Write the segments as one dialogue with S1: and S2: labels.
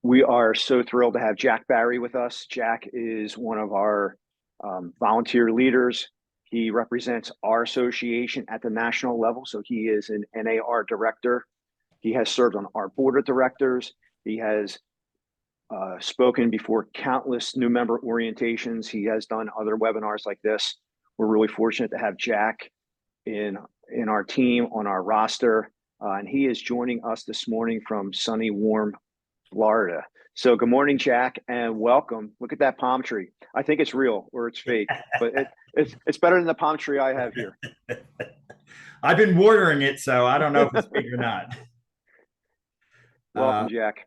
S1: We are so thrilled to have Jack Barry with us. Jack is one of our volunteer leaders. He represents our association at the national level. So he is an NAR director. He has served on our board of directors. He has spoken before countless new member orientations. He has done other webinars like this. We're really fortunate to have Jack in our team, on our roster. And he is joining us this morning from sunny, warm Florida. So good morning, Jack, and welcome. Look at that palm tree. I think it's real or it's fake, but it's better than the palm tree I have here.
S2: I've been watering it, so I don't know if it's fake or not.
S1: Welcome, Jack.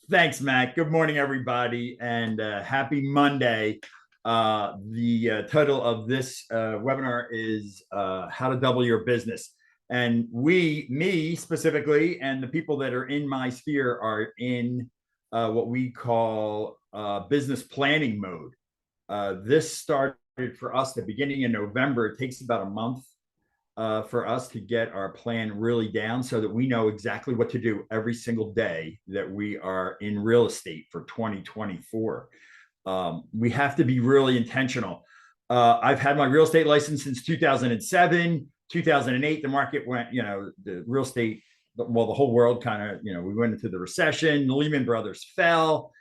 S2: Thanks, Matt. Good morning, everybody, and happy Monday. The title of this webinar is How to Double Your Business. And me specifically, and the people that are in my sphere are in what we call business planning mode. This started for us the beginning of November. It takes about a month for us to get our plan really down so that we know exactly what to do every single day that we are in real estate for 2024. We have to be really intentional. I've had my real estate license since 2007. 2008, the market went, the real estate, well, the whole world kind of, we went into the recession, the Lehman Brothers fell.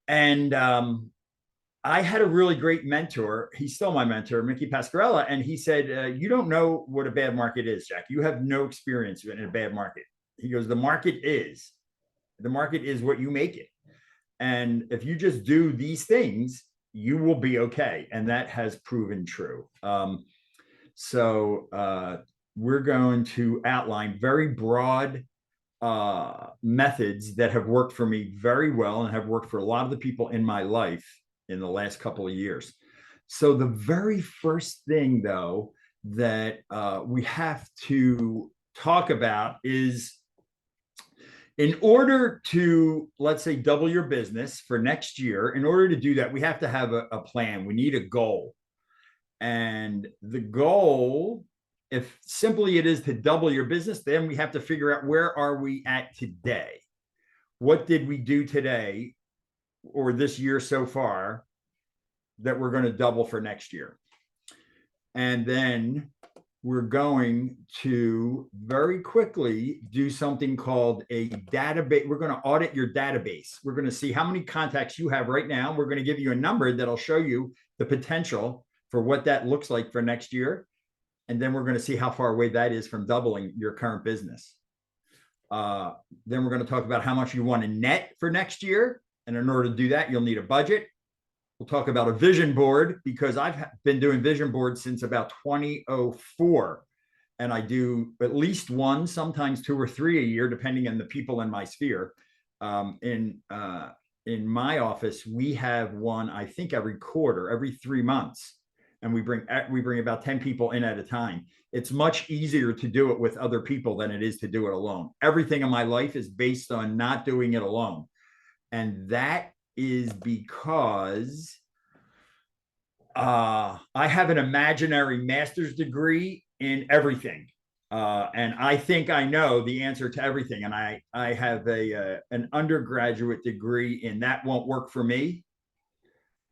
S2: And I had a really great mentor. He's still my mentor, Mickey Pascarella. And he said, you don't know what a bad market is, Jack. You have no experience in a bad market. He goes, the market is what you make it. And if you just do these things, you will be okay. And that has proven true. So we're going to outline very broad methods that have worked for me very well and have worked for a lot of the people in my life in the last couple of years. So the very first thing, though, that we have to talk about is, in order to, let's say, double your business for next year, in order to do that, we have to have a plan. We need a goal. And the goal, if simply it is to double your business, then we have to figure out, where are we at today? What did we do today or this year so far that we're going to double for next year? And then we're going to very quickly do something called a database. We're going to audit your database. We're going to see how many contacts you have right now. We're going to give you a number that'll show you the potential for what that looks like for next year. And then we're going to see how far away that is from doubling your current business. Then we're going to talk about how much you want to net for next year. And in order to do that, you'll need a budget. We'll talk about a vision board, because I've been doing vision boards since about 2004. And I do at least one, sometimes two or three a year, depending on the people in my sphere. In my office, we have one, I think, every quarter, every 3 months. And we bring about 10 people in at a time. It's much easier to do it with other people than it is to do it alone. Everything in my life is based on not doing it alone. And that is because I have an imaginary master's degree in everything. And I think I know the answer to everything. And I have an undergraduate degree in That Won't Work for Me.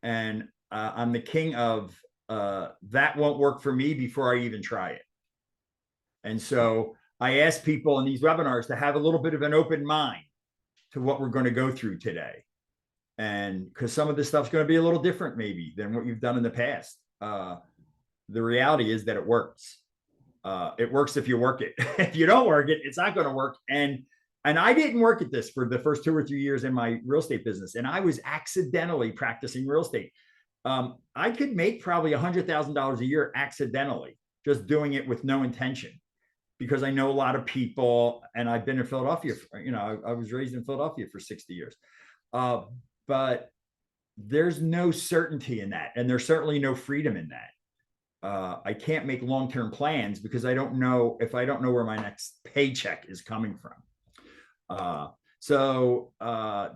S2: And I'm the king of that won't work for me before I even try it. And so I ask people in these webinars to have a little bit of an open mind to what we're going to go through today. And because some of this stuff's going to be a little different maybe than what you've done in the past. The reality is that it works. It works if you work it. If you don't work it, it's not going to work. And I didn't work at this for the first 2 or 3 years in my real estate business. And I was accidentally practicing real estate. I could make probably $100,000 a year accidentally, just doing it with no intention, because I know a lot of people, and I've been in Philadelphia. I was raised in Philadelphia for 60 years. But there's no certainty in that. And there's certainly no freedom in that. I can't make long-term plans because I don't know where my next paycheck is coming from. So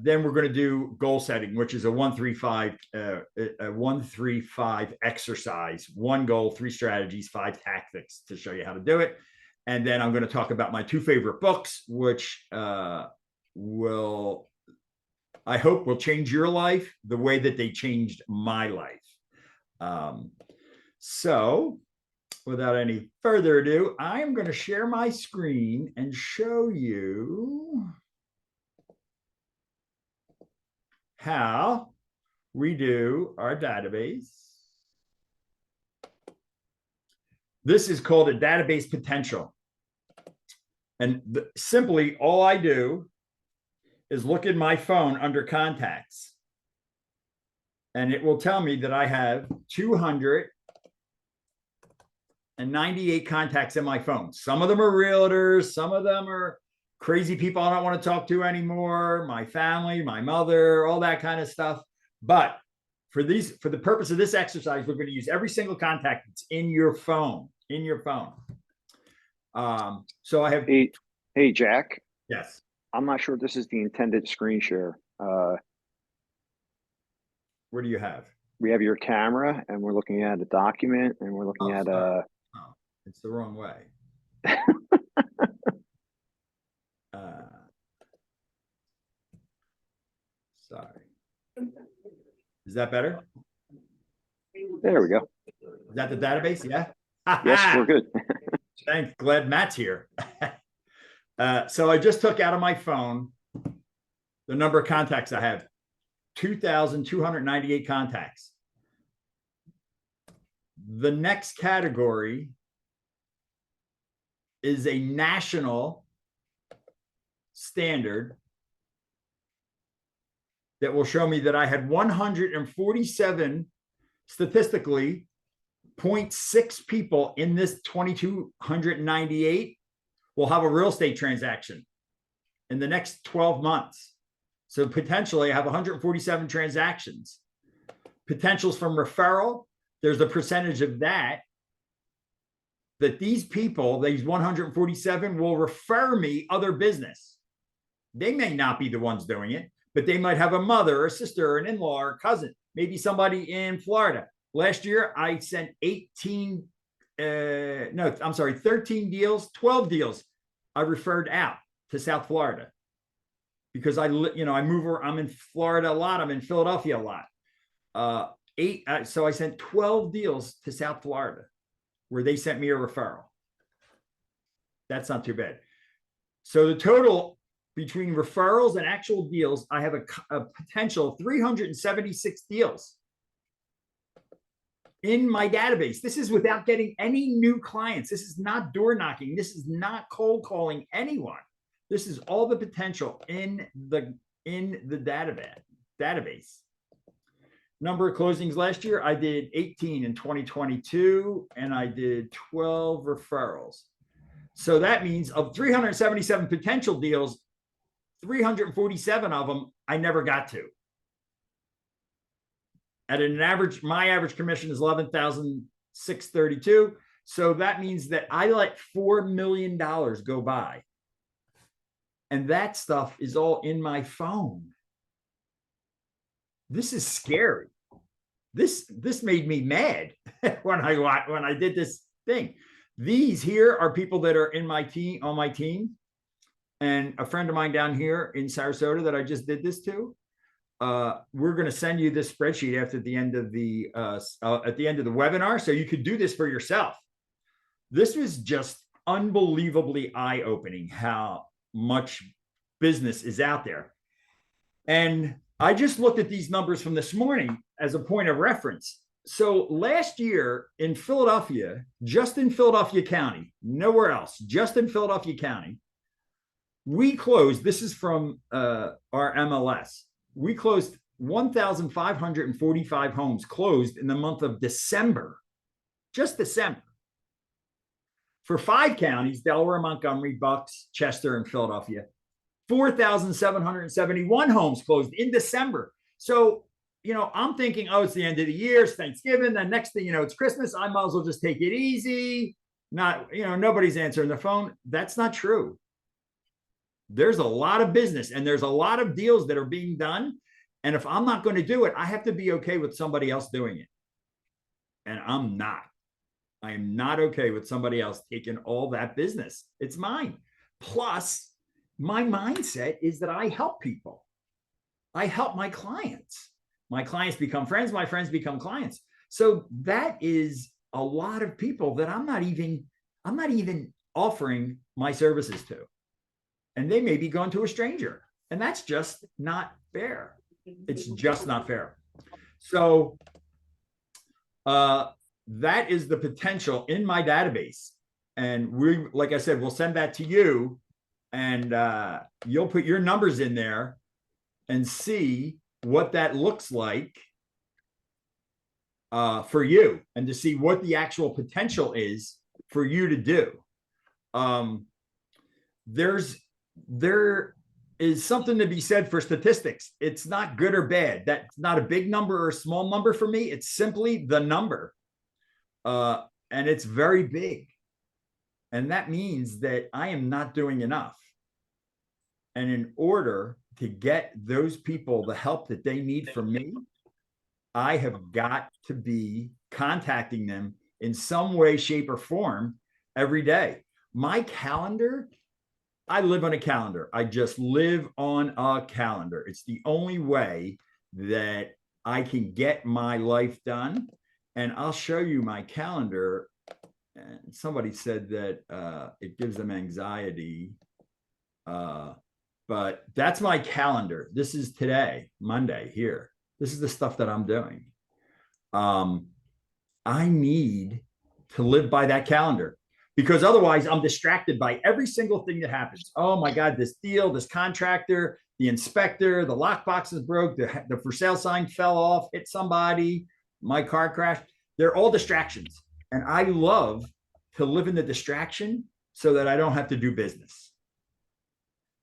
S2: then we're going to do goal setting, which is a 1-3-5 exercise. 1 goal, 3 strategies, 5 tactics to show you how to do it. And then I'm going to talk about my 2 favorite books, which will I hope will change your life the way that they changed my life. So without any further ado, I'm going to share my screen and show you how we do our database. This is called a database potential. And simply all I do is look in my phone under contacts. And it will tell me that I have 298 contacts in my phone. Some of them are realtors. Some of them are crazy people I don't want to talk to anymore. My family, my mother, all that kind of stuff. But for the purpose of this exercise, we're going to use every single contact that's in your phone, So I have.
S1: Hey, Jack.
S2: Yes.
S1: I'm not sure if this is the intended screen share.
S2: What do you have?
S1: We have your camera and we're looking at a document and we're looking at
S2: it's the wrong way. Sorry. Is that better?
S1: There we go.
S2: Is that the database? Yeah.
S1: Yes, we're good.
S2: Thanks. Glad Matt's here. So I just took out of my phone the number of contacts I have. 2,298 contacts. The next category is a national standard that will show me that I had 147 statistically 0.6 people in this 2,298 will have a real estate transaction in the next 12 months. So potentially I have 147 transactions. Potentials from referral, there's a percentage of that these people, these 147, will refer me other business. They may not be the ones doing it, but they might have a mother or a sister or an in-law or a cousin, maybe somebody in Florida. Last year, I sent 13 deals, 12 deals I referred out to South Florida because I move around. I'm in Florida a lot. I'm in Philadelphia a lot. So I sent 12 deals to South Florida where they sent me a referral. That's not too bad. So the total between referrals and actual deals, I have a potential of 376 deals in my database. This is without getting any new clients. This is not door knocking. This is not cold calling anyone. This is all the potential in the database. Number of closings last year, I did 18 in 2022, and I did 12 referrals. So that means of 377 potential deals, 347 of them I never got to. At an average, my average commission is $11,632. So that means that I let $4 million go by. And that stuff is all in my phone. This is scary. This made me mad when I did this thing. These here are people that are in my team, on my team, and a friend of mine down here in Sarasota that I just did this to. We're going to send you this spreadsheet after the end of the webinar, so you could do this for yourself. This was just unbelievably eye-opening how much business is out there. And I just looked at these numbers from this morning as a point of reference. So last year in Philadelphia, just in Philadelphia County, nowhere else, just in Philadelphia County, we closed, this is from our MLS, we closed 1,545 homes closed in the month of December, just December. For 5 counties, Delaware, Montgomery, Bucks, Chester, and Philadelphia, 4,771 homes closed in December. So, I'm thinking, oh, it's the end of the year, it's Thanksgiving. Then next thing you know, it's Christmas. I might as well just take it easy. Nobody's answering the phone. That's not true. There's a lot of business and there's a lot of deals that are being done. And if I'm not going to do it, I have to be okay with somebody else doing it. And I'm not. I am not okay with somebody else taking all that business. It's mine. Plus, my mindset is that I help people. I help my clients. My clients become friends, my friends become clients. So that is a lot of people that I'm not even offering my services to. And they may be going to a stranger. And that's just not fair. It's just not fair. So that is the potential in my database. And we, like I said, we'll send that to you, and you'll put your numbers in there and see what that looks like for you, and to see what the actual potential is for you to do. There is something to be said for statistics. It's not good or bad. That's not a big number or a small number for me. It's simply the number. And it's very big. And that means that I am not doing enough. And in order to get those people the help that they need from me, I have got to be contacting them in some way, shape, or form every day. My calendar, I live on a calendar. I just live on a calendar. It's the only way that I can get my life done. And I'll show you my calendar. And somebody said that it gives them anxiety. But that's my calendar. This is today, Monday, here. This is the stuff that I'm doing. I need to live by that calendar, because otherwise I'm distracted by every single thing that happens. Oh my God, this deal, this contractor, the inspector, the lockbox is broke, the for sale sign fell off, hit somebody, my car crashed. They're all distractions. And I love to live in the distraction so that I don't have to do business.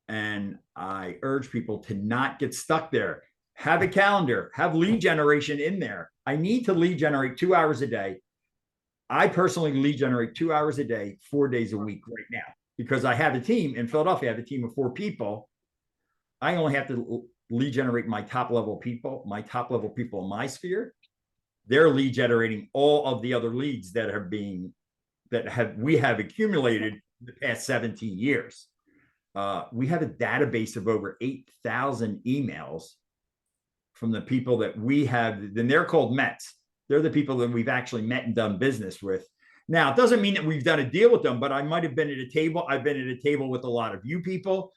S2: And I urge people to not get stuck there. Have a calendar, have lead generation in there. I need to lead generate 2 hours a day. I personally lead generate 2 hours a day, 4 days a week right now, because I have a team in Philadelphia. I have a team of 4 people. I only have to lead generate my top level people in my sphere. They're lead generating all of the other leads that we have accumulated in the past 17 years. We have a database of over 8,000 emails from the people that we have. Then they're called Mets. They're the people that we've actually met and done business with. Now, it doesn't mean that we've done a deal with them, but I might have been at a table. I've been at a table with a lot of you people.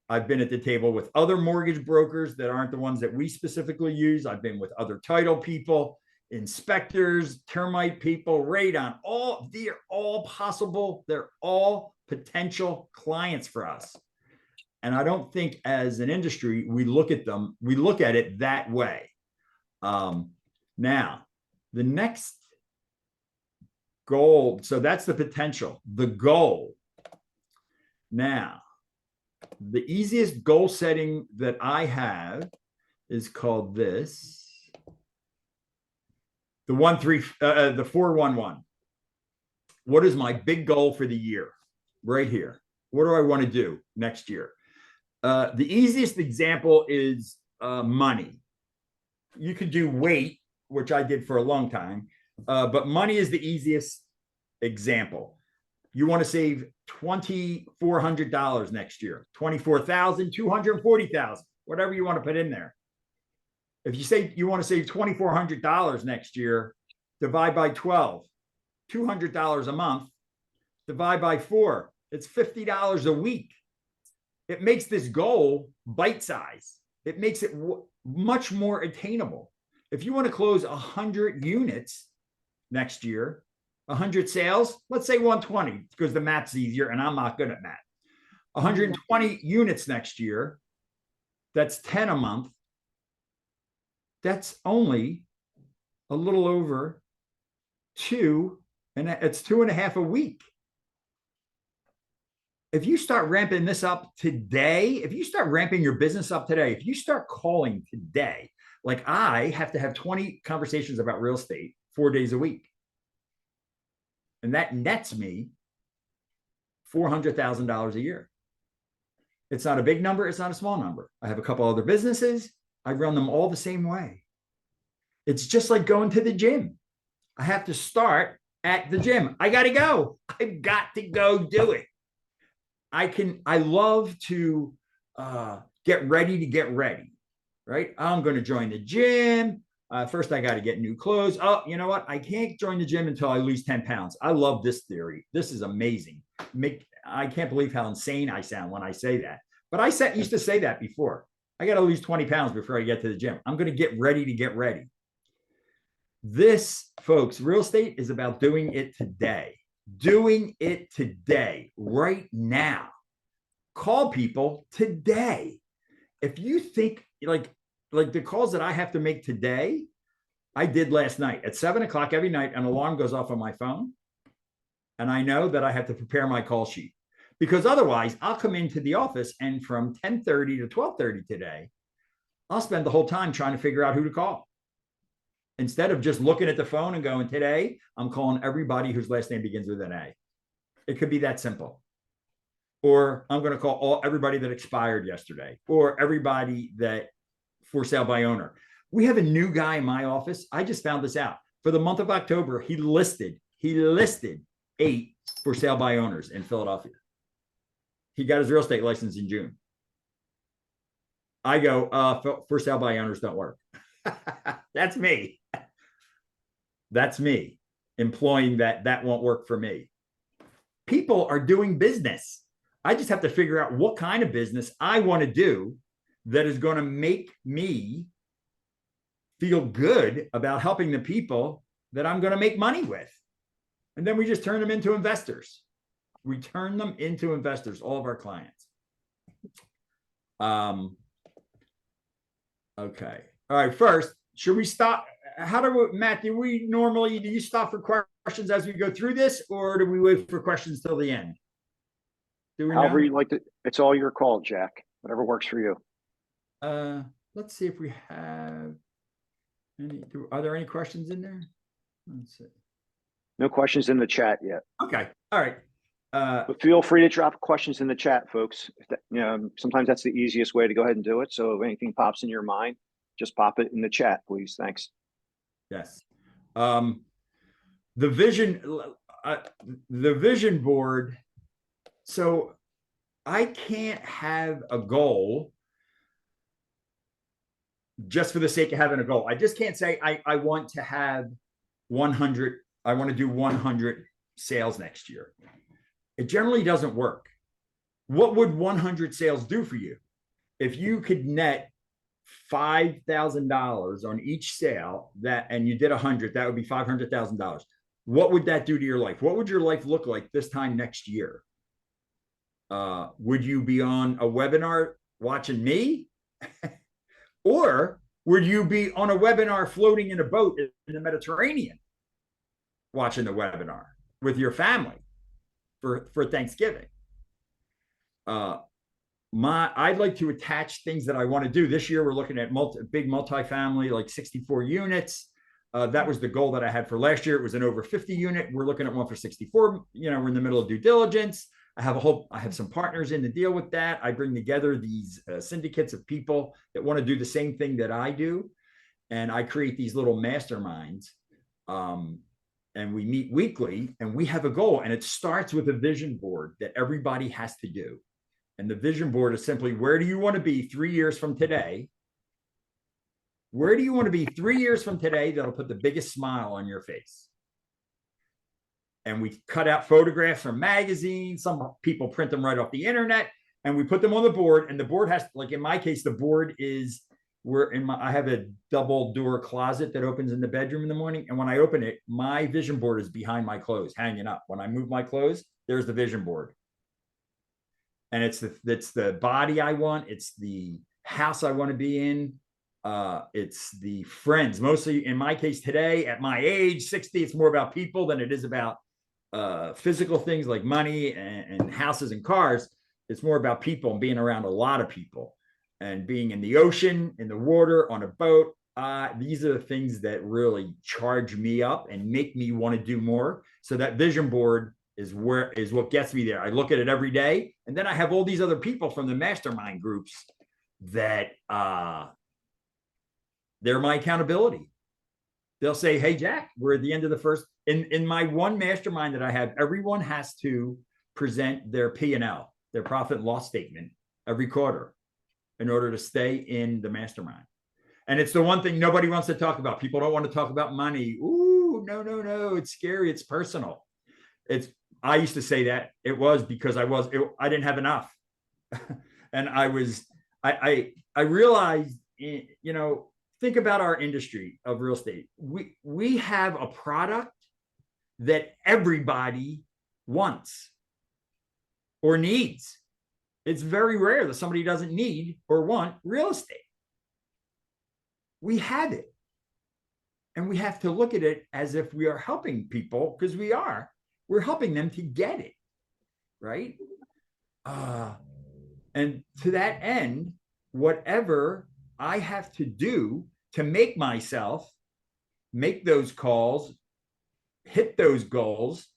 S2: I've been at the table with other mortgage brokers that aren't the ones that we specifically use. I've been with other title people, inspectors, termite people, radon. They're all possible. They're all potential clients for us. And I don't think as an industry, we look at it that way. Now, the next goal, so that's the potential, the goal. Now, the easiest goal setting that I have is called this, the 411. What is my big goal for the year? Right here. What do I want to do next year? The easiest example is money. You could do weight, which I did for a long time, but money is the easiest example. You want to save $2,400 next year, $24,000, $240,000, whatever you want to put in there. If you say you want to save $2,400 next year, divide by 12, $200 a month, divide by 4, it's $50 a week. It makes this goal bite-sized. It makes it much more attainable. If you want to close 100 units next year, 100 sales, let's say 120, because the math's easier and I'm not good at math. 120 units next year, that's 10 a month. That's only a little over 2, and it's 2.5 a week. If you start ramping this up today, if you start ramping your business up today, if you start calling today, like I have to have 20 conversations about real estate 4 days a week. And that nets me $400,000 a year. It's not a big number. It's not a small number. I have a couple other businesses. I run them all the same way. It's just like going to the gym. I have to start at the gym. I got to go. I've got to go do it. I love to get ready to get ready, right? I'm going to join the gym. First, I got to get new clothes. Oh, you know what? I can't join the gym until I lose 10 pounds. I love this theory. This is amazing. I can't believe how insane I sound when I say that. But used to say that before. I got to lose 20 pounds before I get to the gym. I'm going to get ready to get ready. This, folks, real estate is about doing it today. Doing it today, right now. Call people today. If you think like the calls that I have to make today, I did last night at 7 o'clock every night. An alarm goes off on my phone. And I know that I have to prepare my call sheet, because otherwise I'll come into the office and from 10:30 to 12:30 today, I'll spend the whole time trying to figure out who to call. Instead of just looking at the phone and going, today, I'm calling everybody whose last name begins with an A. It could be that simple. Or I'm going to call everybody that expired yesterday, or everybody that for sale by owner. We have a new guy in my office. I just found this out. For the month of October, he listed 8 for sale by owners in Philadelphia. He got his real estate license in June. I go, for sale by owners don't work. That's me. That's me employing that won't work for me. People are doing business. I just have to figure out what kind of business I want to do that is going to make me feel good about helping the people that I'm going to make money with. And then we just turn them into investors. We turn them into investors, all of our clients. Okay. All right. First, should we stop? Matt, do you stop for questions as we go through this, or do we wait for questions till the end?
S1: However you like to, it's all your call, Jack. Whatever works for you.
S2: Let's see if we have any. Are there any questions in there? Let's see.
S1: No questions in the chat yet.
S2: Okay. All right.
S1: But feel free to drop questions in the chat, folks. Sometimes that's the easiest way to go ahead and do it. So if anything pops in your mind, just pop it in the chat, please. Thanks.
S2: Yes. The vision board. So I can't have a goal just for the sake of having a goal. I just can't say I want to have 100. I want to do 100 sales next year. It generally doesn't work. What would 100 sales do for you? If you could net $5,000 on each sale and you did 100, that would be $500,000. What would that do to your life? What would your life look like this time next year? Would you be on a webinar watching me? Or would you be on a webinar floating in a boat in the Mediterranean watching the webinar with your family for Thanksgiving? I'd like to attach things that I want to do. This year, we're looking at big multifamily, like 64 units. That was the goal that I had for last year. It was an over 50 unit. We're looking at one for 64. We're in the middle of due diligence. I have some partners in the deal with that. I bring together these syndicates of people that want to do the same thing that I do. And I create these little masterminds. And we meet weekly and we have a goal. And it starts with a vision board that everybody has to do. And the vision board is simply, where do you want to be 3 years from today? Where do you want to be 3 years from today that'll put the biggest smile on your face? And we cut out photographs from magazines. Some people print them right off the internet and we put them on the board. And the board has, like in my case, the board is I have a double door closet that opens in the bedroom in the morning. And when I open it, my vision board is behind my clothes, hanging up. When I move my clothes, there's the vision board. And it's the body I want. It's the house I want to be in. It's the friends. Mostly in my case today, at my age, 60, it's more about people than it is about physical things like money and houses and cars. It's more about people and being around a lot of people and being in the ocean, in the water, on a boat. These are the things that really charge me up and make me want to do more. So that vision board is what gets me there. I look at it every day. And then I have all these other people from the mastermind groups that they're my accountability. They'll say, hey, Jack, we're at the end of the first. In my one mastermind that I have, everyone has to present their P&L, their profit and loss statement every quarter in order to stay in the mastermind. And it's the one thing nobody wants to talk about. People don't want to talk about money. Ooh, no, no, no. It's scary. It's personal. I used to say that it was because I didn't have enough. And I realized, think about our industry of real estate. We have a product that everybody wants or needs. It's very rare that somebody doesn't need or want real estate. We have it. And we have to look at it as if we are helping people, because we're helping them to get it. Right. And to that end, whatever I have to do to make myself make those calls, hit those goals,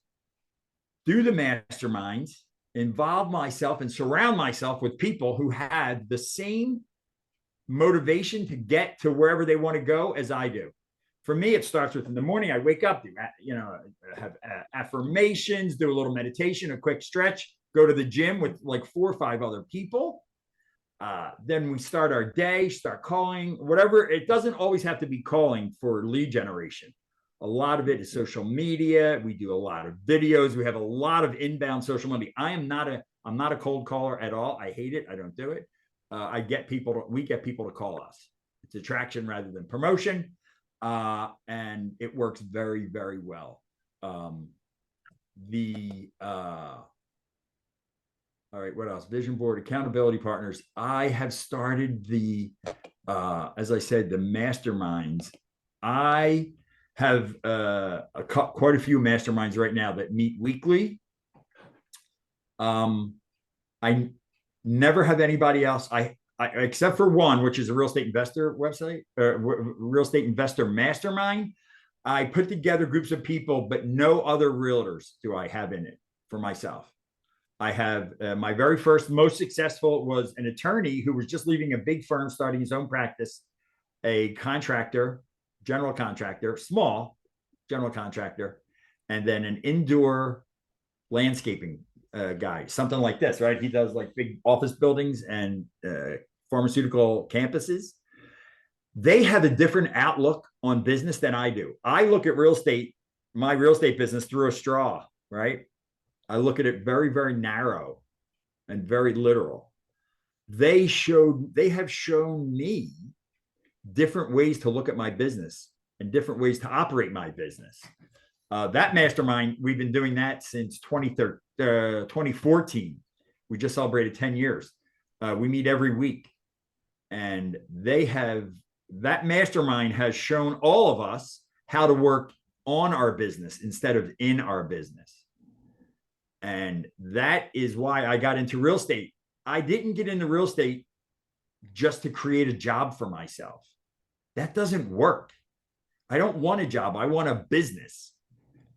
S2: do the masterminds, involve myself and surround myself with people who have the same motivation to get to wherever they want to go as I do. For me, it starts with in the morning, I wake up, have affirmations, do a little meditation, a quick stretch, go to the gym with like 4 or 5 other people. Then we start our day, start calling, whatever. It doesn't always have to be calling for lead generation. A lot of it is social media. We do a lot of videos. We have a lot of inbound social media. I'm not a cold caller at all. I hate it. I don't do it. We get people to call us. It's attraction rather than promotion. And it works very, very well. All right, what else? Vision board, accountability partners. I have started as I said, the masterminds. I have quite a few masterminds right now that meet weekly. I never have anybody else. I except for one, which is a real estate investor website, real estate investor mastermind. I put together groups of people, but no other realtors do I have in it for myself. I have my very first, most successful was an attorney who was just leaving a big firm, starting his own practice, a contractor, general contractor, small general contractor, and then an indoor landscaping guy, something like this, right? He does like big office buildings and pharmaceutical campuses. They have a different outlook on business than I do. I look at real estate, my real estate business, through a straw, right? I look at it very, very narrow and very literal. They have shown me different ways to look at my business and different ways to operate my business. That mastermind, we've been doing that since 2014. We just celebrated 10 years. We meet every week. And that mastermind has shown all of us how to work on our business instead of in our business. And that is why I got into real estate. I didn't get into real estate just to create a job for myself. That doesn't work. I don't want a job. I want a business.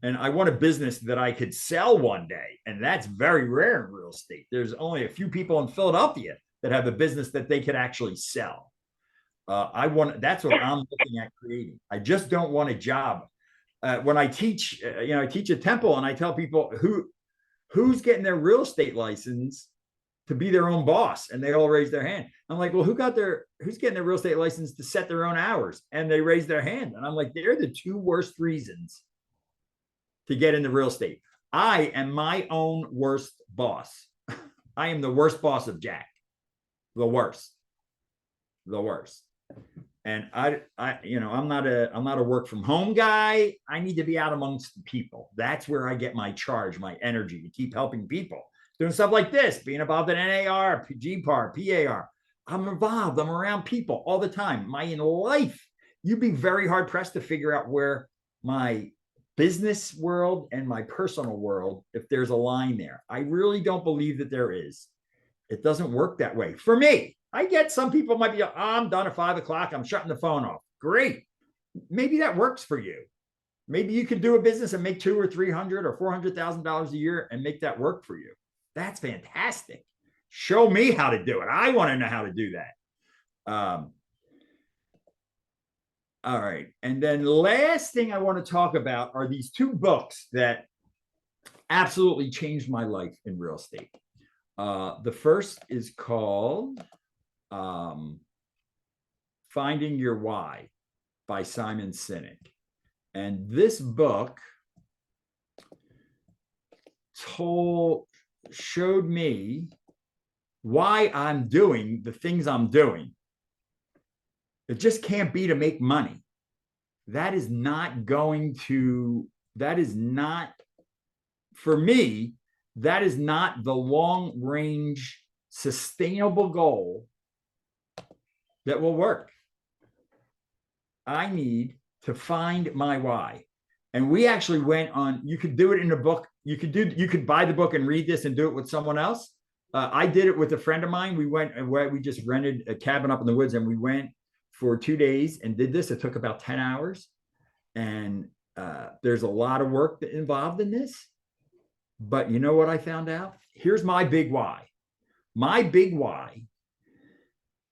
S2: And I want a business that I could sell one day. And that's very rare in real estate. There's only a few people in Philadelphia that have a business that they could actually sell. That's what I'm looking at creating. I just don't want a job. When I teach, I teach at Temple, and I tell people who's getting their real estate license to be their own boss, and they all raise their hand. I'm like, well, who's getting their real estate license to set their own hours? And they raise their hand. And I'm like, they're the 2 worst reasons to get into real estate. I am my own worst boss. I am the worst boss of Jack. The worst. And I'm not a work from home guy. I need to be out amongst the people. That's where I get my charge, my energy to keep helping people. Doing stuff like this, being involved in NAR, GPAR, PAR. I'm involved. I'm around people all the time. In life, you'd be very hard pressed to figure out where my business world and my personal world, if there's a line there. I really don't believe that there is. It doesn't work that way for me. I get some people might be, I'm done at 5 o'clock. I'm shutting the phone off. Great. Maybe that works for you. Maybe you could do a business and make $200,000 or $300,000 or $400,000 a year and make that work for you. That's fantastic. Show me how to do it. I want to know how to do that. All right. And then the last thing I want to talk about are these 2 books that absolutely changed my life in real estate. The first is called Finding Your Why by Simon Sinek. And this book showed me why I'm doing the things I'm doing. It just can't be to make money. That is not, for me, that is not the long range sustainable goal that will work. I need to find my why. And we actually went on, you could do it in a book. You could buy the book and read this and do it with someone else. I did it with a friend of mine. We just rented a cabin up in the woods and we went for 2 days and did this. It took about 10 hours. And there's a lot of work involved in this. But you know what I found out? Here's my big why. My big why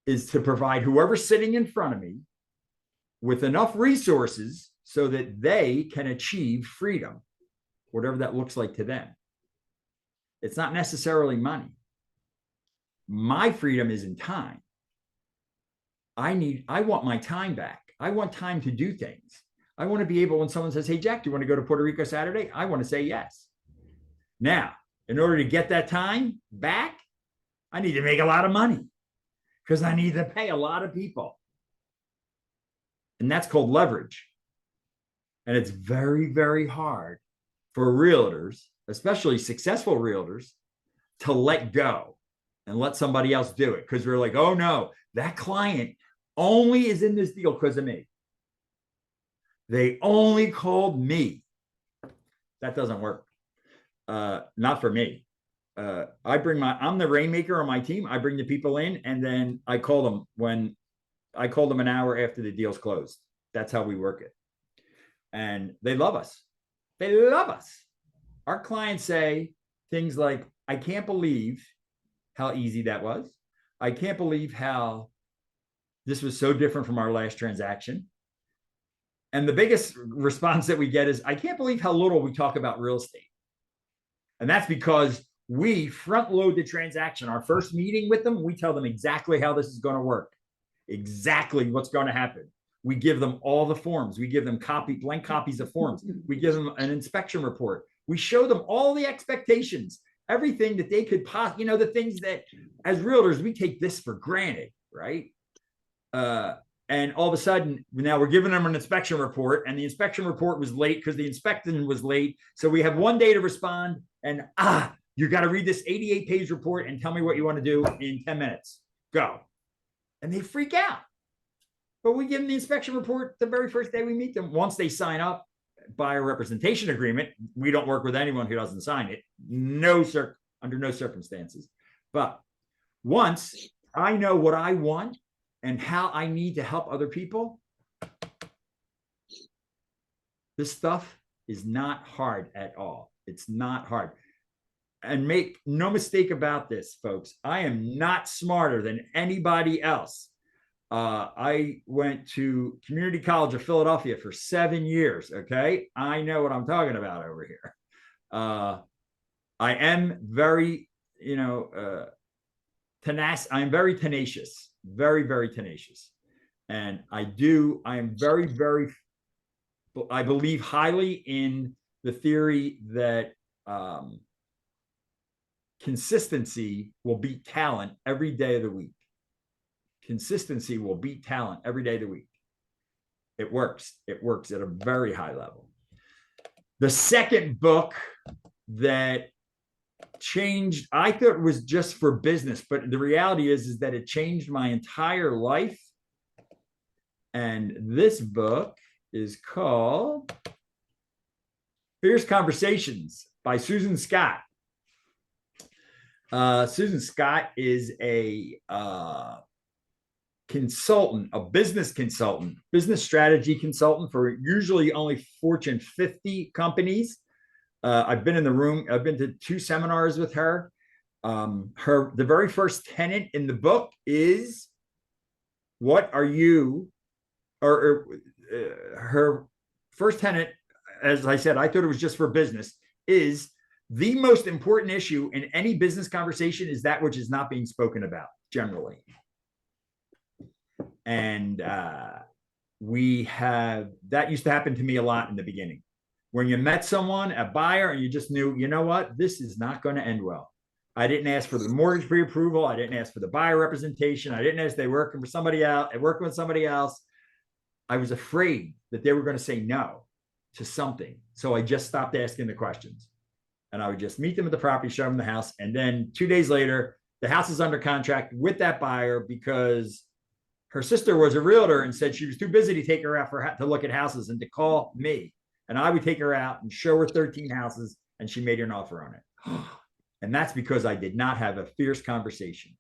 S2: is to provide whoever's sitting in front of me with enough resources so that they can achieve freedom, whatever that looks like to them. It's not necessarily money. My freedom is in time. I want my time back. I want time to do things. I want to be able, when someone says, hey, Jack, do you want to go to Puerto Rico Saturday? I want to say yes. Now, in order to get that time back, I need to make a lot of money because I need to pay a lot of people. And that's called leverage. And it's very, very hard for realtors, especially successful realtors, to let go and let somebody else do it. Because we're like, oh no, that client only is in this deal because of me. They only called me. That doesn't work. Not for me. I'm the rainmaker on my team. I bring the people in and then I call them an hour after the deal's closed. That's how we work it. And they love us. They love us. Our clients say things like, I can't believe how easy that was. I can't believe how this was so different from our last transaction. And the biggest response that we get is, I can't believe how little we talk about real estate. And that's because we front load the transaction. Our first meeting with them, we tell them exactly how this is going to work, exactly what's going to happen. We give them all the forms. We give them blank copies of forms. We give them an inspection report. We show them all the expectations, everything that they could possibly, the things that as realtors, we take this for granted, right? And all of a sudden, now we're giving them an inspection report, and the inspection report was late because the inspection was late. So we have 1 day to respond, and you got to read this 88-page report and tell me what you want to do in 10 minutes. Go. And they freak out. But we give them the inspection report the very first day we meet them. Once they sign up, buyer representation agreement, we don't work with anyone who doesn't sign it. Under no circumstances. But once I know what I want and how I need to help other people, this stuff is not hard at all. It's not hard. And make no mistake about this, folks. I am not smarter than anybody else. I went to Community College of Philadelphia for 7 years. Okay. I know what I'm talking about over here. I am very, I'm very tenacious, very, very tenacious. And I am very, very, I believe highly in the theory that consistency will beat talent every day of the week. Consistency will beat talent every day of the week. It works. It works at a very high level. The second book that changed, I thought it was just for business, but the reality is that it changed my entire life. And this book is called Fierce Conversations by Susan Scott. Susan Scott is a consultant, a business consultant, business strategy consultant for usually only Fortune 50 companies. I've been in the room. I've been to 2 seminars with her. The very first tenet in the book is, what are you, her first tenet, as I said, I thought it was just for business, is the most important issue in any business conversation is that which is not being spoken about generally. And that used to happen to me a lot in the beginning. When you met someone, a buyer, and you just knew, you know what, this is not going to end well. I didn't ask for the mortgage pre-approval. I didn't ask for the buyer representation. I didn't ask they working for somebody else, working with somebody else. I was afraid that they were going to say no to something. So I just stopped asking the questions. And I would just meet them at the property, show them the house. And then 2 days later, the house is under contract with that buyer because her sister was a realtor and said she was too busy to take her out to look at houses and to call me. And I would take her out and show her 13 houses, and she made an offer on it. And that's because I did not have a fierce conversation.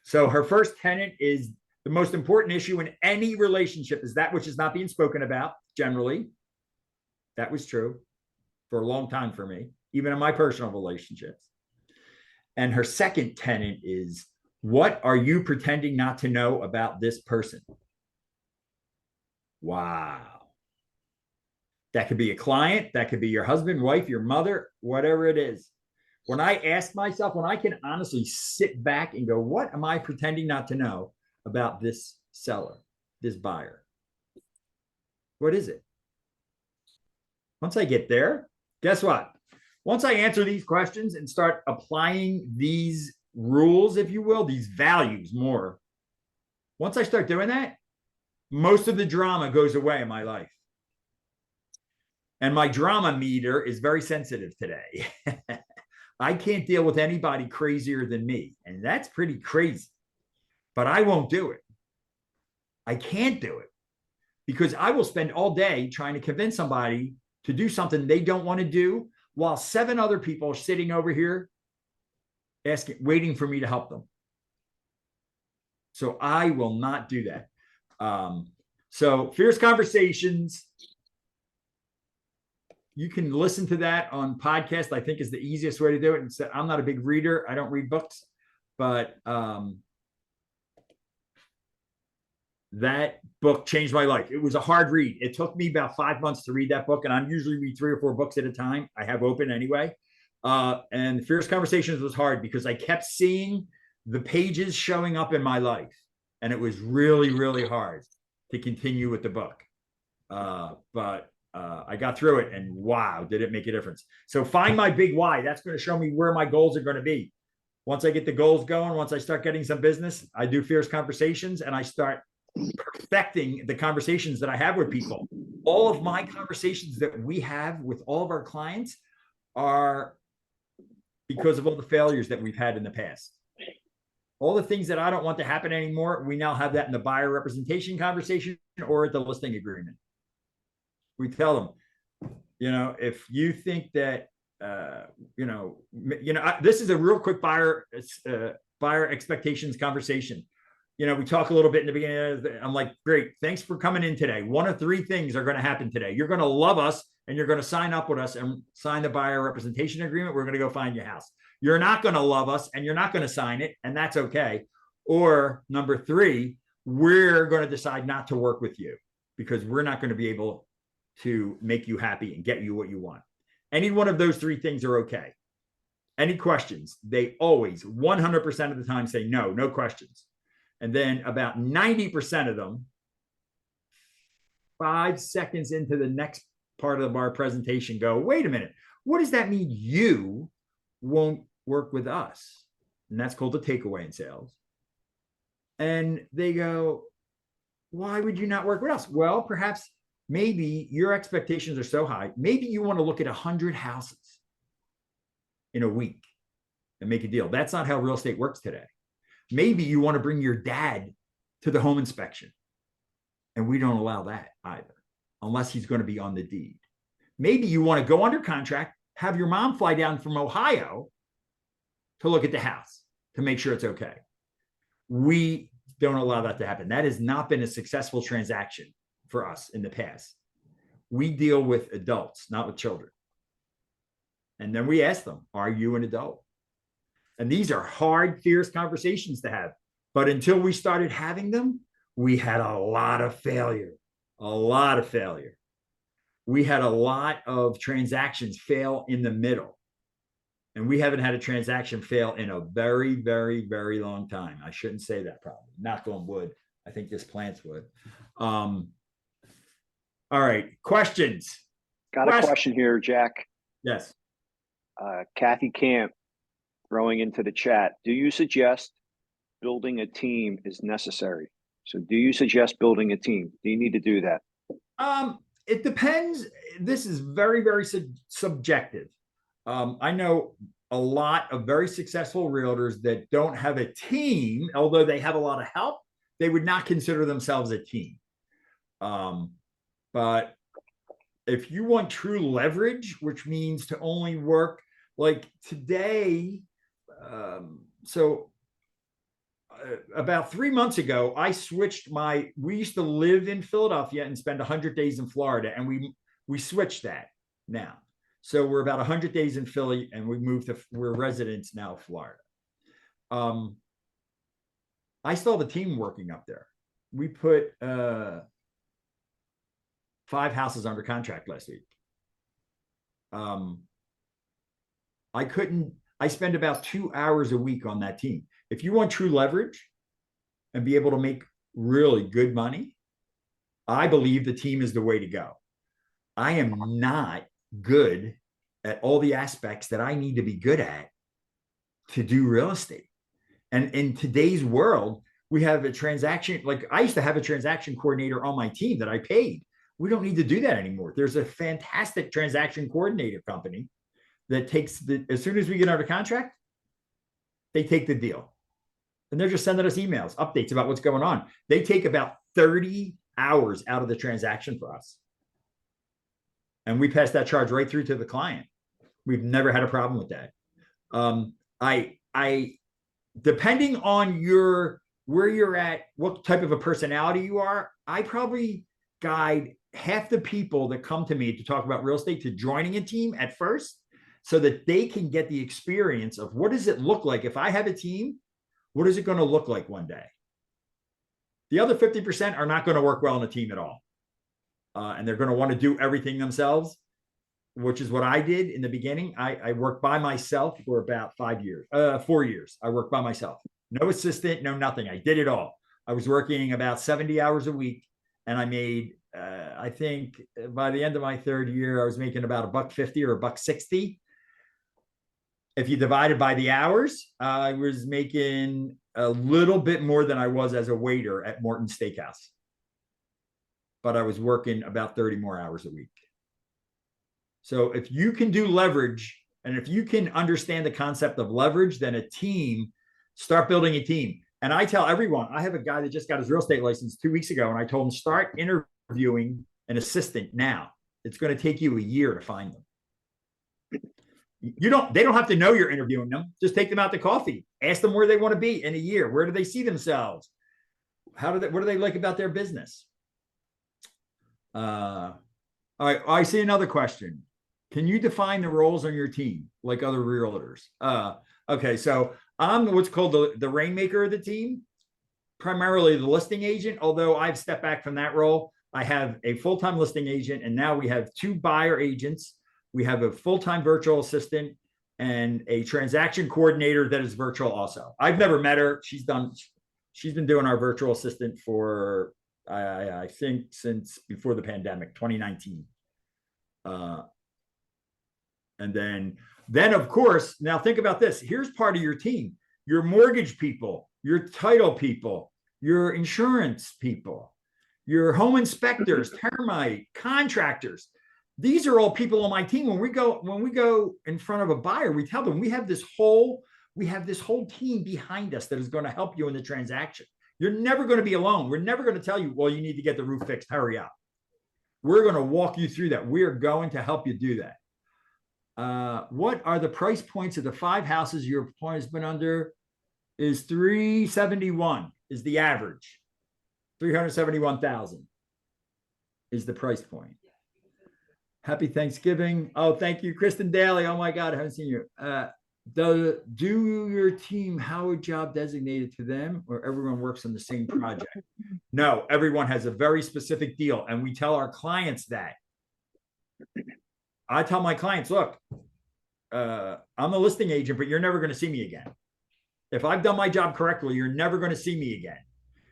S2: So her first tenet is the most important issue in any relationship is that which is not being spoken about generally. That was true for a long time for me, even in my personal relationships. And her second tenet is, what are you pretending not to know about this person? Wow. That could be a client. That could be your husband, wife, your mother, whatever it is. When I ask myself, when I can honestly sit back and go, what am I pretending not to know about this seller, this buyer? What is it? Once I get there, guess what? Once I answer these questions and start applying these rules, if you will, these values more, once I start doing that, most of the drama goes away in my life. And my drama meter is very sensitive today. I can't deal with anybody crazier than me. And that's pretty crazy. But I won't do it. I can't do it because I will spend all day trying to convince somebody to do something they don't want to do while 7 other people are sitting over here waiting for me to help them. So I will not do that. So fierce conversations. You can listen to that on podcast. I think is the easiest way to do it. And so I'm not a big reader. I don't read books, but that book changed my life. It was a hard read. It took me about 5 months to read that book. And I usually read 3 or 4 books at a time. I have open anyway. And Fierce Conversations was hard because I kept seeing the pages showing up in my life. And it was really, really hard to continue with the book. But I got through it, and wow, did it make a difference. So find my big why. That's going to show me where my goals are going to be. Once I get the goals going, once I start getting some business, I do Fierce Conversations, and I start perfecting the conversations that I have with people. All of my conversations that we have with all of our clients are because of all the failures that we've had in the past. All the things that I don't want to happen anymore, we now have that in the buyer representation conversation or at the listing agreement. We tell them, if you think that, this is a real quick buyer expectations conversation. We talk a little bit in the beginning. I'm like, great, thanks for coming in today. 1 of 3 things are going to happen today. You're going to love us and you're going to sign up with us and sign the buyer representation agreement. We're going to go find your house. You're not going to love us and you're not going to sign it, and that's okay. Or number 3, we're going to decide not to work with you because we're not going to be able to make you happy and get you what you want. Any one of those 3 things are okay. Any questions? They always 100% of the time say no questions. And then about 90% of them, 5 seconds into the next part of our presentation, go, wait a minute, what does that mean you won't work with us? And that's called the takeaway in sales. And they go, why would you not work with us? Well, perhaps maybe your expectations are so high. Maybe you want to look at 100 houses in a week and make a deal. That's not how real estate works today. Maybe you want to bring your dad to the home inspection. And we don't allow that either, unless he's going to be on the deed. Maybe you want to go under contract, have your mom fly down from Ohio to look at the house to make sure it's okay. We don't allow that to happen. That has not been a successful transaction for us in the past. We deal with adults, not with children. And then we ask them, are you an adult? And these are hard, fierce conversations to have. But until we started having them, we had a lot of failure, We had a lot of transactions fail in the middle. And we haven't had a transaction fail in a very, very, very long time. I shouldn't say that probably. Knock on wood. I think this plants would. All right, questions.
S1: Got a question here, Jack.
S2: Yes.
S1: Kathy Camp throwing into the chat. Do you suggest building a team is necessary? So do you suggest building a team? Do you need to do that?
S2: It depends. This is very, very subjective. I know a lot of very successful realtors that don't have a team, although they have a lot of help. They would not consider themselves a team. But if you want true leverage, which means to only work like today, about 3 months ago, I switched we used to live in Philadelphia and spend 100 days in Florida, and we switched that now. So we're about 100 days in Philly, and we're residents now of Florida. I still have a team working up there. We put 5 houses under contract last week. I spend about 2 hours a week on that team. If you want true leverage and be able to make really good money, I believe the team is the way to go. I am not good at all the aspects that I need to be good at to do real estate. And in today's world, we have a transaction, like I used to have a transaction coordinator on my team that I paid. We don't need to do that anymore. There's a fantastic transaction coordinator company that takes as soon as we get under contract, they take the deal. And they're just sending us emails, updates about what's going on. They take about 30 hours out of the transaction for us. And we pass that charge right through to the client. We've never had a problem with that. I depending on where you're at, what type of a personality you are, I probably guide half the people that come to me to talk about real estate to joining a team at first, so that they can get the experience of what does it look like if I have a team. What is it going to look like one day? The other 50% are not going to work well in a team at all. And they're going to want to do everything themselves, which is what I did in the beginning. I worked by myself for about 4 years. I worked by myself. No assistant, no nothing. I did it all. I was working about 70 hours a week, and I made, I think by the end of my 3rd year, I was making about $1.50 or $1.60. If you divide it by the hours, I was making a little bit more than I was as a waiter at Morton's Steakhouse. But I was working about 30 more hours a week. So if you can do leverage, and if you can understand the concept of leverage, then a team, start building a team. And I tell everyone, I have a guy that just got his real estate license 2 weeks ago, and I told him, start interviewing an assistant now. It's going to take you a year to find them. They don't have to know you're interviewing them. Just take them out to coffee. Ask them where they want to be in a year. Where do they see themselves? What do they like about their business? All right. I see another question. Can you define the roles on your team like other realtors? Okay. So I'm what's called the rainmaker of the team, primarily the listing agent, although I've stepped back from that role. I have a full-time listing agent, and now we have 2 buyer agents. We have a full-time virtual assistant and a transaction coordinator that is virtual also. I've never met her. She's been doing our virtual assistant for, I think, since before the pandemic, 2019. And then of course, now think about this. Here's part of your team: your mortgage people, your title people, your insurance people, your home inspectors, termite contractors. These are all people on my team. When we go in front of a buyer, we tell them we have this whole team behind us that is going to help you in the transaction. You're never going to be alone. We're never going to tell you, well, you need to get the roof fixed. Hurry up. We're going to walk you through that. We're going to help you do that. What are the price points of the 5 houses your point has been under? Is 371 is the average. 371,000 is the price point. Happy Thanksgiving. Oh, thank you, Kristen Daly. Oh my God, I haven't seen you. Do your team have a job designated to them, or everyone works on the same project? No, everyone has a very specific deal, and we tell our clients that. I tell my clients, look, I'm a listing agent, but you're never going to see me again. If I've done my job correctly, you're never going to see me again.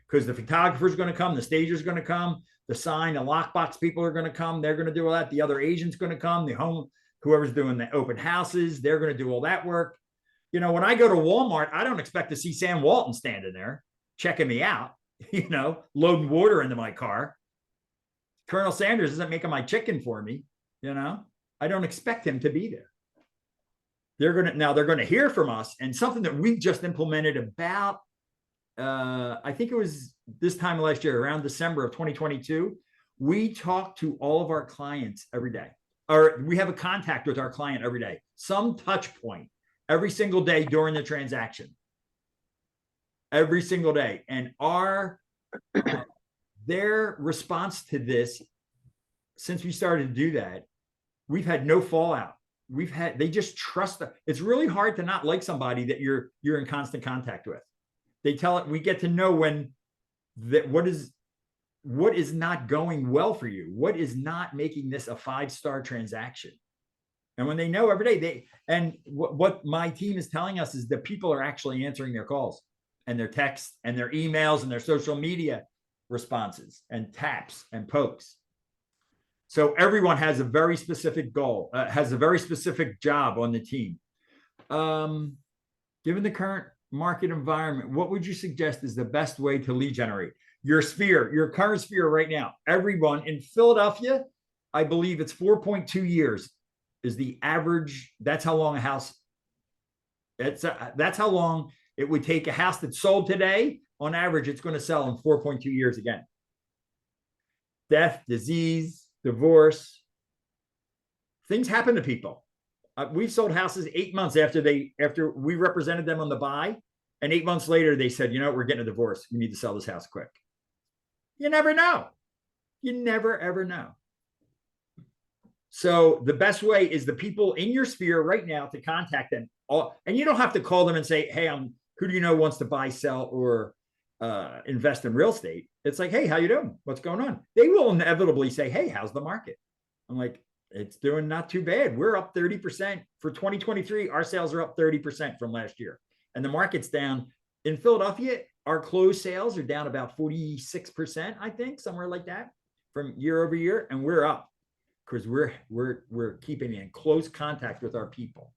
S2: because the photographer's going to come, the stager's going to come, the sign, the lockbox people are going to come. They're going to do all that. The other agent's going to come. The home, whoever's doing the open houses, they're going to do all that work. You know, when I go to Walmart, I don't expect to see Sam Walton standing there checking me out, you know, loading water into my car. Colonel Sanders isn't making my chicken for me, you know. I don't expect him to be there. They're going to hear from us, and something that we just implemented about I think it was this time last year, around December of 2022, we talk to all of our clients every day, or we have a contact with our client every day, some touch point every single day during the transaction, every single day. And their response to this, since we started to do that, we've had no fallout. They just trust us. It's really hard to not like somebody that you're in constant contact with. They tell it, we get to know when that what is not going well for you, what is not making this a 5-star transaction. And when they know every day, what my team is telling us is that people are actually answering their calls and their texts and their emails and their social media responses and taps and pokes. So everyone has a very specific goal, has a very specific job on the team. Given the current market environment, what would you suggest is the best way to lead generate? Your sphere, your current sphere right now, everyone in Philadelphia, I believe it's 4.2 years is the average. That's how long a house, that's how long it would take a house that's sold today. On average, it's going to sell in 4.2 years again. Death, disease, divorce, things happen to people. We've sold houses 8 months after we represented them on the buy, and 8 months later they said, you know, we're getting a divorce. We need to sell this house quick. You never know. You never ever know. So the best way is the people in your sphere right now to contact them. And you don't have to call them and say, hey, who do you know wants to buy, sell, or invest in real estate? It's like, hey, how you doing? What's going on? They will inevitably say, hey, how's the market? I'm like, it's doing not too bad. We're up 30% for 2023. Our sales are up 30% from last year. And the market's down. In Philadelphia, our closed sales are down about 46%, I think, somewhere like that, from year over year. And we're up because we're keeping in close contact with our people.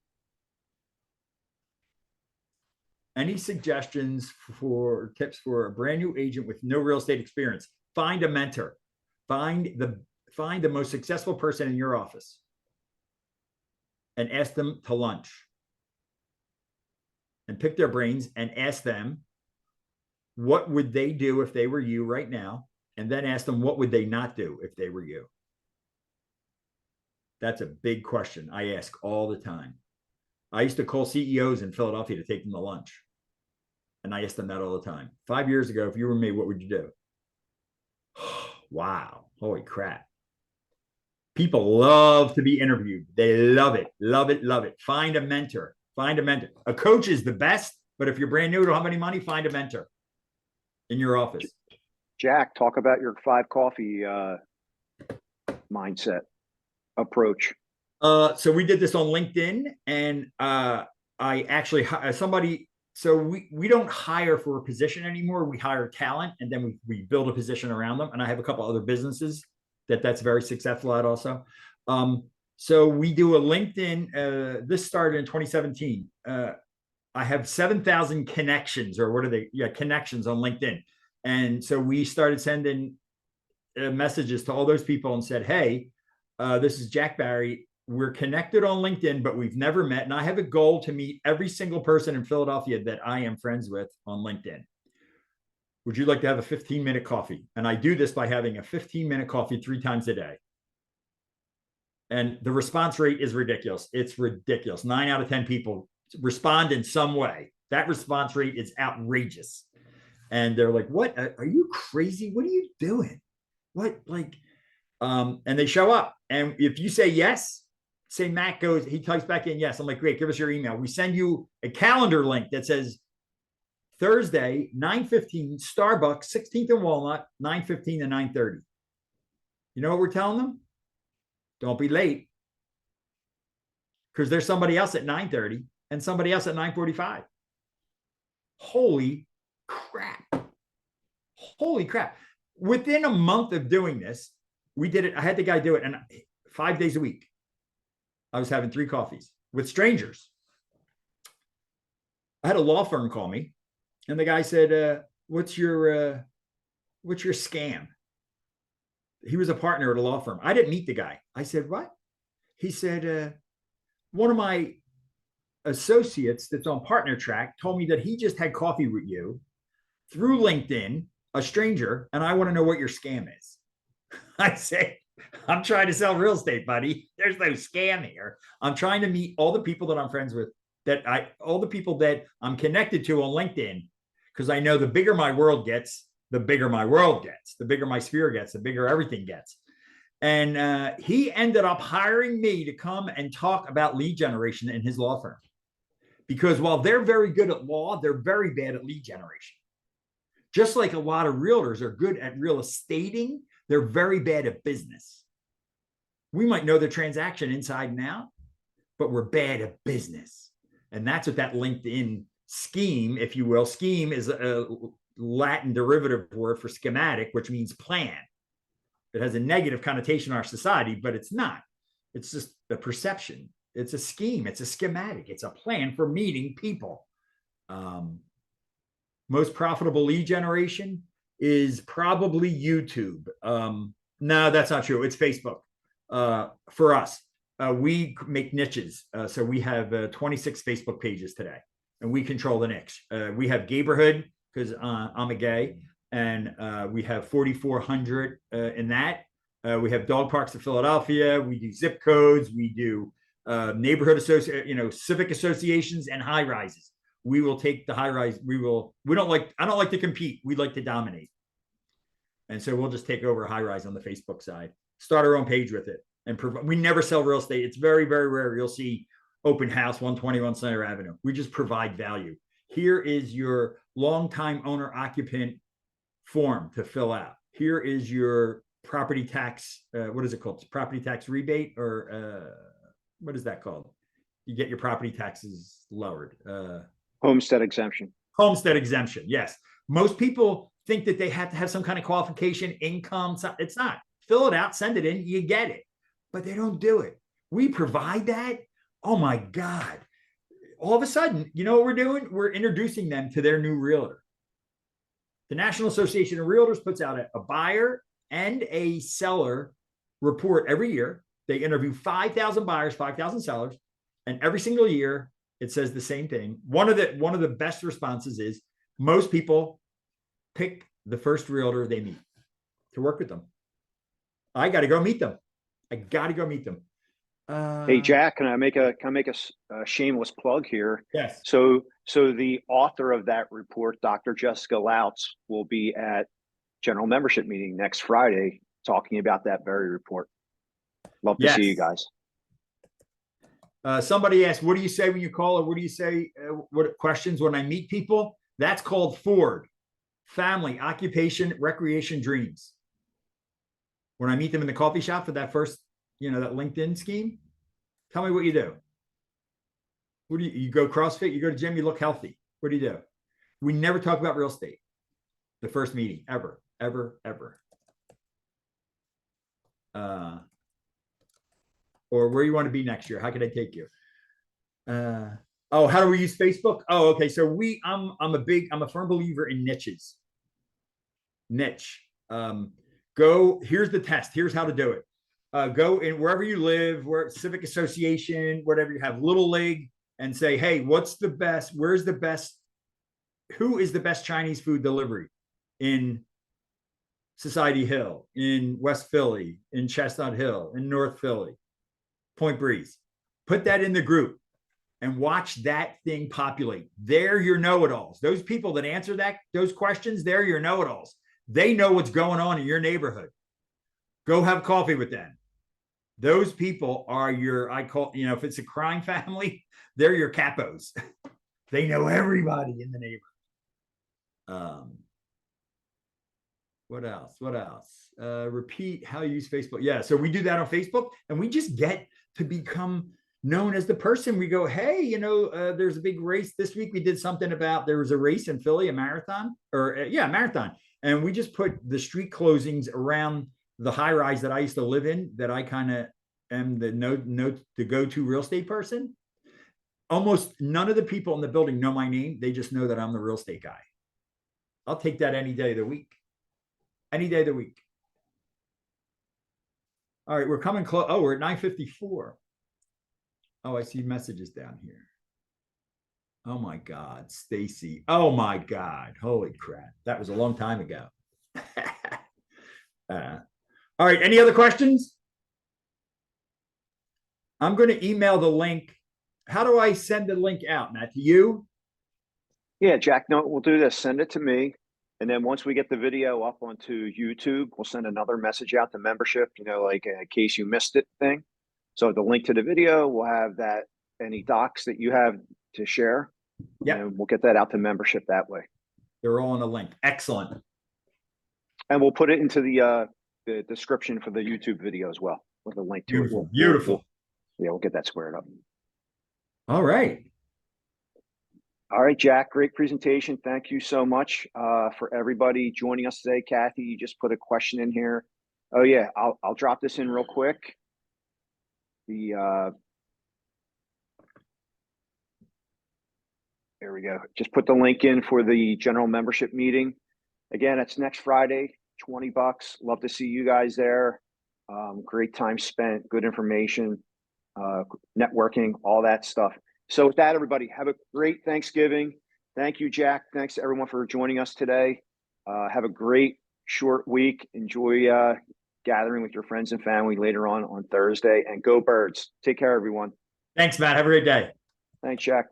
S2: Any suggestions for tips for a brand new agent with no real estate experience? Find a mentor. Find the most successful person in your office and ask them to lunch and pick their brains and ask them, what would they do if they were you right now? And then ask them, what would they not do if they were you? That's a big question I ask all the time. I used to call CEOs in Philadelphia to take them to lunch. And I asked them that all the time. 5 years ago, if you were me, what would you do? Wow. Holy crap. People love to be interviewed. They love it, love it, love it. Find a mentor. Find a mentor. A coach is the best, but if you're brand new, don't have any money, find a mentor in your office.
S1: Jack, talk about your 5 coffee mindset approach.
S2: So we did this on LinkedIn, and I actually somebody. So we don't hire for a position anymore. We hire talent, and then we build a position around them. And I have a couple other businesses that's very successful at also. So we do a LinkedIn. This started in 2017. I have 7,000 connections, or what are they? Yeah, connections on LinkedIn. And so we started sending messages to all those people and said, hey, this is Jack Barry. We're connected on LinkedIn, but we've never met. And I have a goal to meet every single person in Philadelphia that I am friends with on LinkedIn. Would you like to have a 15-minute coffee? And I do this by having a 15-minute coffee 3 times a day. And the response rate is ridiculous. It's ridiculous. 9 out of 10 people respond in some way. That response rate is outrageous. And they're like, what? Are you crazy? What are you doing? What? Like, and they show up. And if you say yes, say Matt goes, he types back in yes. I'm like, great, give us your email. We send you a calendar link that says Thursday, 9:15, Starbucks, 16th and Walnut, 9:15 to 9:30. You know what we're telling them? Don't be late, because there's somebody else at 9:30 and somebody else at 9:45. Holy crap. Holy crap. Within a month of doing this, we did it. I had the guy do it, and 5 days a week, I was having 3 coffees with strangers. I had a law firm call me, and the guy said, what's your scam? He was a partner at a law firm. I didn't meet the guy. I said, what? He said, one of my associates that's on partner track told me that he just had coffee with you through LinkedIn, a stranger, and I want to know what your scam is. I say, I'm trying to sell real estate, buddy. There's no scam here. I'm trying to meet all the people that I'm friends with, all the people that I'm connected to on LinkedIn, because I know the bigger my world gets, the bigger my world gets, the bigger my sphere gets, the bigger everything gets. And he ended up hiring me to come and talk about lead generation in his law firm. Because while they're very good at law, they're very bad at lead generation. Just like a lot of realtors are good at real estating, they're very bad at business. We might know the transaction inside and out, but we're bad at business. And that's what that LinkedIn scheme, if you will, scheme is a Latin derivative word for schematic, which means plan. It has a negative connotation in our society, but it's not. It's just a perception. It's a scheme. It's a schematic. It's a plan for meeting people. Most profitable lead generation is probably YouTube. No, that's not true. It's Facebook. For us, we make niches. So we have 26 Facebook pages today, and we control the niche. We have Gayborhood because I'm a gay, and we have 4,400 in that. We have dog parks of Philadelphia. We do zip codes. We do neighborhood civic associations and high rises. We will take the high rise. I don't like to compete. We like to dominate. And so we'll just take over a high rise on the Facebook side, start our own page with it. And we never sell real estate. It's very, very rare. You'll see open house 121 Center Avenue. We just provide value. Here is your longtime owner occupant form to fill out. Here is your property tax. What is it called? Property tax rebate, or what is that called? You get your property taxes lowered.
S1: Homestead exemption.
S2: Homestead exemption. Yes. Most people think that they have to have some kind of qualification, income. It's not. Fill it out, send it in, you get it. But they don't do it. We provide that. Oh my God. All of a sudden, you know what we're doing? We're introducing them to their new realtor. The National Association of Realtors puts out a buyer and a seller report every year. They interview 5,000 buyers, 5,000 sellers, and every single year it says the same thing. One of the best responses is most people pick the first realtor they meet to work with them. I got to go meet them.
S1: Hey, Jack, can I make a shameless plug here?
S2: Yes.
S1: So the author of that report, Dr. Jessica Lautz, will be at general membership meeting next Friday talking about that very report. Love to see you guys.
S2: Somebody asked, what do you say when you call, or what do you say, what questions when I meet people? That's called Ford. Family, occupation, recreation, dreams. When I meet them in the coffee shop for that first, that LinkedIn scheme, tell me what you do. What do you go CrossFit, you go to gym, you look healthy. What do you do? We never talk about real estate. The first meeting, ever. Or where you want to be next year. How can I take you? How do we use Facebook? Oh, okay. So I'm a firm believer in niches. Niche. Here's the test. Here's how to do it. Go in wherever you live, civic association, whatever you have, little league, and say, hey, what's the best? Where's the best? Who is the best Chinese food delivery in Society Hill, in West Philly, in Chestnut Hill, in North Philly, Point Breeze? Put that in the group and watch that thing populate. They're your know-it-alls. Those people that answer those questions, they're your know-it-alls. They know what's going on in your neighborhood. Go have coffee with them. Those people are if it's a crime family, they're your capos. They know everybody in the neighborhood. What else? Repeat how you use Facebook. Yeah, so we do that on Facebook, and we just get to become known as the person. We go, hey, there's a big race this week. We did something about, there was a race in Philly, a marathon, or yeah, marathon. And we just put the street closings around the high rise that I used to live in, that I kind of am the go-to real estate person. Almost none of the people in the building know my name. They just know that I'm the real estate guy. I'll take that any day of the week. Any day of the week. All right, we're coming close. Oh, we're at 9:54. Oh, I see messages down here. Oh my God, Stacy. Oh my God. Holy crap. That was a long time ago. All right, any other questions? I'm going to email the link. How do I send the link out, Matt? To you?
S1: Yeah, Jack, no, we'll do this. Send it to me. And then once we get the video up onto YouTube, we'll send another message out to membership, like in case you missed it thing. So the link to the video, we'll have that, any docs that you have to share.
S2: Yeah.
S1: And we'll get that out to membership that way.
S2: They're all on the link. Excellent.
S1: And we'll put it into the description for the YouTube video as well, with a link to
S2: Beautiful.
S1: it.
S2: Beautiful.
S1: We'll get that squared up.
S2: All right.
S1: All right, Jack, great presentation. Thank you so much for everybody joining us today. Kathy, you just put a question in here. Oh yeah, I'll drop this in real quick. There we go. Just put the link in for the general membership meeting. Again, it's next Friday, $20. Love to see you guys there. Great time spent, good information, networking, all that stuff. So with that, everybody, have a great Thanksgiving. Thank you, Jack. Thanks to everyone for joining us today. Have a great short week. Enjoy gathering with your friends and family later on Thursday. And go Birds. Take care, everyone.
S2: Thanks, Matt. Have a great day.
S1: Thanks, Jack.